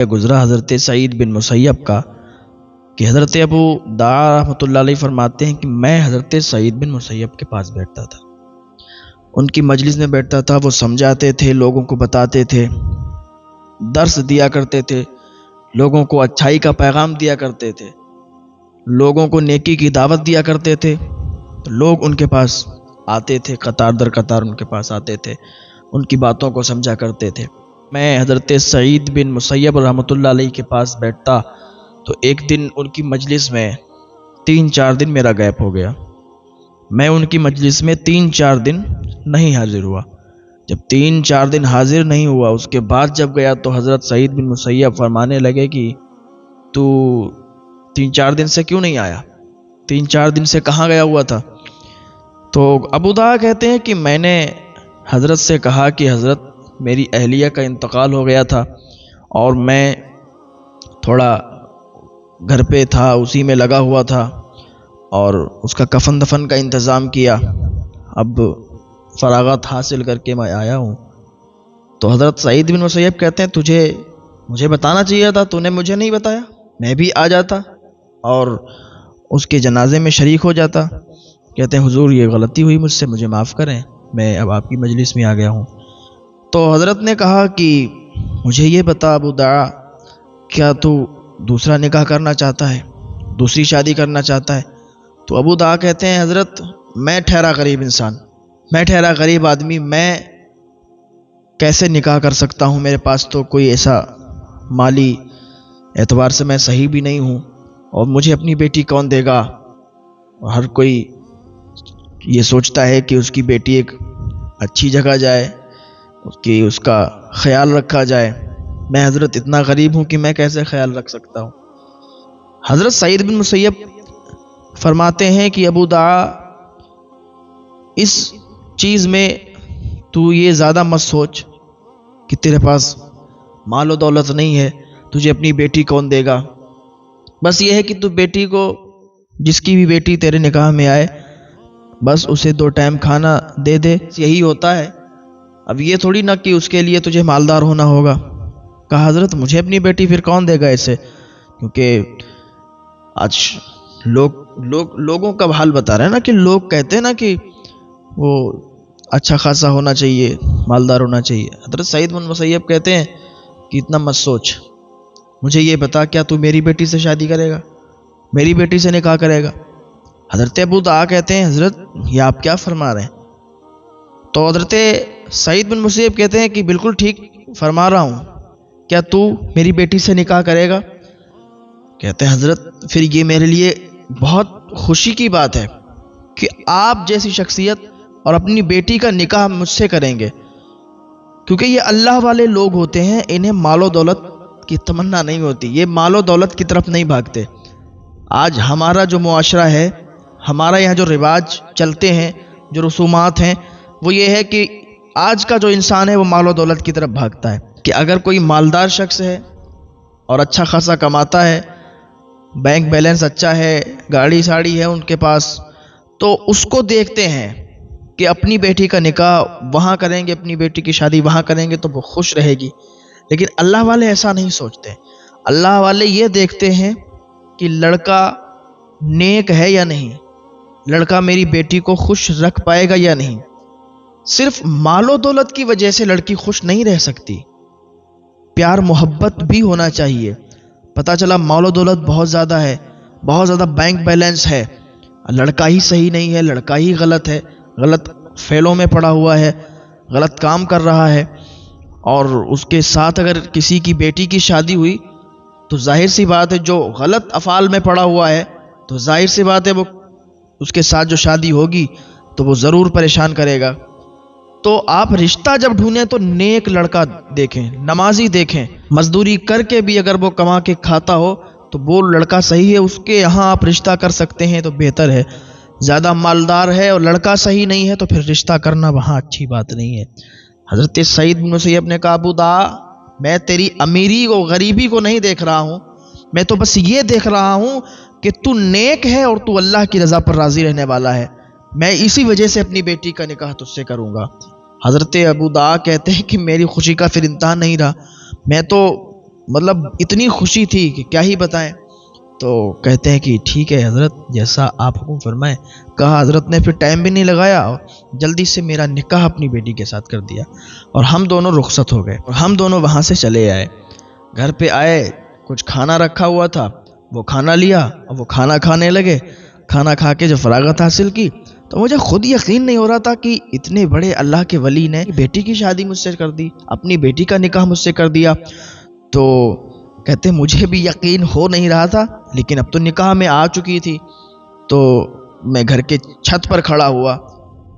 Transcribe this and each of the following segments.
گزرا حضرت سعید بن مسیب کا کہ حضرت ابو دعا رحمۃ اللہ علیہ فرماتے ہیں کہ میں حضرت سعید بن مسیب کے پاس بیٹھتا تھا، ان کی مجلس میں بیٹھتا تھا، وہ سمجھاتے تھے، لوگوں کو بتاتے تھے، درس دیا کرتے تھے، لوگوں کو اچھائی کا پیغام دیا کرتے تھے، لوگوں کو نیکی کی دعوت دیا کرتے تھے، تو لوگ ان کے پاس آتے تھے، قطار در قطار ان کے پاس آتے تھے، ان کی باتوں کو سمجھا کرتے تھے۔ میں حضرت سعید بن مسیب رحمۃ اللہ علیہ کے پاس بیٹھتا تو ایک دن ان کی مجلس میں 3-4 دن میرا گیپ ہو گیا، میں ان کی مجلس میں 3-4 دن نہیں حاضر ہوا۔ جب 3-4 دن حاضر نہیں ہوا، اس کے بعد جب گیا تو حضرت سعید بن مسیب فرمانے لگے کہ تو 3-4 دن سے کیوں نہیں آیا، 3-4 دن سے کہاں گیا ہوا تھا؟ تو ابو دعا کہتے ہیں کہ میں نے حضرت سے کہا کہ حضرت میری اہلیہ کا انتقال ہو گیا تھا اور میں تھوڑا گھر پہ تھا، اسی میں لگا ہوا تھا اور اس کا کفن دفن کا انتظام کیا، اب فراغت حاصل کر کے میں آیا ہوں۔ تو حضرت سعید بن مسیب کہتے ہیں مجھے بتانا چاہیے تھا، تو نے مجھے نہیں بتایا، میں بھی آ جاتا اور اس کے جنازے میں شریک ہو جاتا۔ کہتے ہیں حضور یہ غلطی ہوئی مجھ سے، مجھے معاف کریں، میں اب آپ کی مجلس میں آ گیا ہوں۔ تو حضرت نے کہا کہ مجھے یہ بتا ابو دعا، کیا تو دوسرا نکاح کرنا چاہتا ہے، دوسری شادی کرنا چاہتا ہے؟ تو ابو دعا کہتے ہیں حضرت میں ٹھہرا غریب انسان، میں ٹھہرا غریب آدمی، میں کیسے نکاح کر سکتا ہوں؟ میرے پاس تو کوئی ایسا مالی اعتبار سے میں صحیح بھی نہیں ہوں، اور مجھے اپنی بیٹی کون دے گا؟ اور ہر کوئی یہ سوچتا ہے کہ اس کی بیٹی ایک اچھی جگہ جائے، اس کا خیال رکھا جائے۔ میں حضرت اتنا غریب ہوں کہ میں کیسے خیال رکھ سکتا ہوں؟ حضرت سعید بن مسیب فرماتے ہیں کہ ابو دعا اس چیز میں تو یہ زیادہ مت سوچ کہ تیرے پاس مال و دولت نہیں ہے، تجھے اپنی بیٹی کون دے گا؟ بس یہ ہے کہ تو بیٹی کو، جس کی بھی بیٹی تیرے نکاح میں آئے، بس اسے 2 ٹائم کھانا دے دے، یہی ہوتا ہے۔ اب یہ تھوڑی نہ کہ اس کے لیے تجھے مالدار ہونا ہوگا۔ کہا حضرت مجھے اپنی بیٹی پھر کون دے گا اسے؟ کیونکہ آج لوگوں کا حال بتا رہے ہیں نا، کہ لوگ کہتے ہیں نا کہ وہ اچھا خاصا ہونا چاہیے، مالدار ہونا چاہیے۔ حضرت سعید بن مسیب کہتے ہیں کہ اتنا مت سوچ، مجھے یہ بتا کیا تو میری بیٹی سے شادی کرے گا، میری بیٹی سے نکاح کرے گا؟ حضرت ابو دعا کہتے ہیں حضرت یہ آپ کیا فرما رہے ہیں؟ تو حضرت سعید بن مسیب کہتے ہیں کہ بالکل ٹھیک فرما رہا ہوں، کیا تو میری بیٹی سے نکاح کرے گا؟ کہتے ہیں حضرت پھر یہ میرے لیے بہت خوشی کی بات ہے کہ آپ جیسی شخصیت اور اپنی بیٹی کا نکاح مجھ سے کریں گے، کیونکہ یہ اللہ والے لوگ ہوتے ہیں، انہیں مال و دولت کی تمنا نہیں ہوتی، یہ مال و دولت کی طرف نہیں بھاگتے۔ آج ہمارا جو معاشرہ ہے، ہمارا یہاں جو رواج چلتے ہیں، جو رسومات ہیں، وہ یہ ہے کہ آج کا جو انسان ہے وہ مال و دولت کی طرف بھاگتا ہے، کہ اگر کوئی مالدار شخص ہے اور اچھا خاصا کماتا ہے، بینک بیلنس اچھا ہے، گاڑی ساڑی ہے ان کے پاس، تو اس کو دیکھتے ہیں کہ اپنی بیٹی کا نکاح وہاں کریں گے، اپنی بیٹی کی شادی وہاں کریں گے تو وہ خوش رہے گی۔ لیکن اللہ والے ایسا نہیں سوچتے، اللہ والے یہ دیکھتے ہیں کہ لڑکا نیک ہے یا نہیں، لڑکا میری بیٹی کو خوش رکھ پائے گا یا نہیں۔ صرف مال و دولت کی وجہ سے لڑکی خوش نہیں رہ سکتی، پیار محبت بھی ہونا چاہیے۔ پتہ چلا مال و دولت بہت زیادہ ہے، بہت زیادہ بینک بیلنس ہے، لڑکا ہی صحیح نہیں ہے، لڑکا ہی غلط ہے، غلط فعلوں میں پڑا ہوا ہے، غلط کام کر رہا ہے، اور اس کے ساتھ اگر کسی کی بیٹی کی شادی ہوئی تو ظاہر سی بات ہے جو غلط افعال میں پڑا ہوا ہے تو ظاہر سی بات ہے وہ اس کے ساتھ جو شادی ہوگی تو وہ ضرور پریشان کرے گا۔ تو آپ رشتہ جب ڈھونڈیں تو نیک لڑکا دیکھیں، نمازی دیکھیں، مزدوری کر کے بھی اگر وہ کما کے کھاتا ہو تو وہ لڑکا صحیح ہے، اس کے یہاں آپ رشتہ کر سکتے ہیں تو بہتر ہے۔ زیادہ مالدار ہے اور لڑکا صحیح نہیں ہے تو پھر رشتہ کرنا وہاں اچھی بات نہیں ہے۔ حضرت سعید بن مسیب نے کہا ابو دعا میں تیری امیری و غریبی کو نہیں دیکھ رہا ہوں، میں تو بس یہ دیکھ رہا ہوں کہ تو نیک ہے اور تو اللہ کی رضا پر راضی رہنے والا ہے، میں اسی وجہ سے اپنی بیٹی کا نکاح تجھ سے کروں گا۔ حضرت ابو دعا کہتے ہیں کہ میری خوشی کا پھر انتہا نہیں رہا، میں تو مطلب اتنی خوشی تھی کہ کیا ہی بتائیں۔ تو کہتے ہیں کہ ٹھیک ہے حضرت، جیسا آپ حکم فرمائیں۔ کہا حضرت نے پھر ٹائم بھی نہیں لگایا اور جلدی سے میرا نکاح اپنی بیٹی کے ساتھ کر دیا، اور ہم دونوں رخصت ہو گئے اور ہم دونوں وہاں سے چلے آئے۔ گھر پہ آئے، کچھ کھانا رکھا ہوا تھا، وہ کھانا لیا اور وہ کھانا کھانے لگے۔ کھانا کھا کے جب فراغت حاصل کی تو مجھے خود یقین نہیں ہو رہا تھا کہ اتنے بڑے اللہ کے ولی نے بیٹی کی شادی مجھ سے کر دی، اپنی بیٹی کا نکاح مجھ سے کر دیا۔ تو کہتے مجھے بھی یقین ہو نہیں رہا تھا، لیکن اب تو نکاح میں آ چکی تھی، تو میں گھر کے چھت پر کھڑا ہوا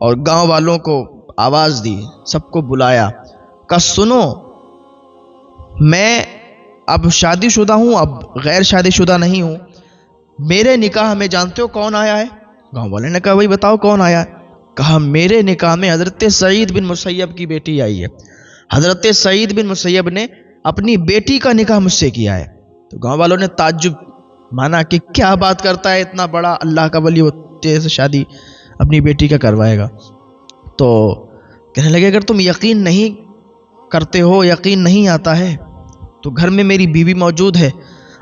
اور گاؤں والوں کو آواز دی، سب کو بلایا، کہا سنو، میں اب شادی شدہ ہوں، اب غیر شادی شدہ نہیں ہوں۔ میرے نکاح میں جانتے ہو کون آیا ہے؟ گاؤں والے نے کہا بھائی بتاؤ کون آیا ہے؟ کہا میرے نکاح میں حضرت سعید بن مسیب کی بیٹی آئی ہے۔ حضرت سعید بن مسیب نے اپنی بیٹی کا نکاح مجھ سے کیا ہے۔ تو گاؤں والوں نے تعجب مانا کہ کیا بات کرتا ہے، اتنا بڑا اللہ کا ولی ہوتے سے شادی اپنی بیٹی کا کروائے گا؟ تو کہنے لگے اگر تم یقین نہیں کرتے ہو، یقین نہیں آتا ہے، تو گھر میں میری بیوی موجود ہے،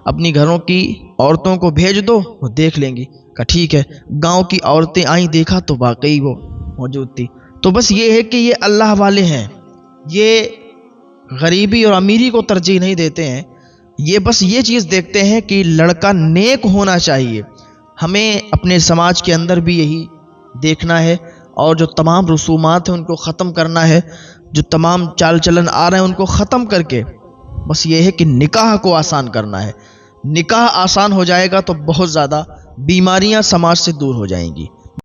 اپنی گھروں کی عورتوں کو بھیج دو، وہ دیکھ لیں گی۔ کہا ٹھیک ہے۔ گاؤں کی عورتیں آئیں، دیکھا تو واقعی وہ موجود تھی۔ تو بس یہ ہے کہ یہ اللہ والے ہیں، یہ غریبی اور امیری کو ترجیح نہیں دیتے ہیں، یہ بس یہ چیز دیکھتے ہیں کہ لڑکا نیک ہونا چاہیے۔ ہمیں اپنے سماج کے اندر بھی یہی دیکھنا ہے، اور جو تمام رسومات ہیں ان کو ختم کرنا ہے، جو تمام چال چلن آ رہے ہیں ان کو ختم کر کے بس یہ ہے کہ نکاح کو آسان کرنا ہے۔ نکاح آسان ہو جائے گا تو بہت زیادہ بیماریاں سماج سے دور ہو جائیں گی۔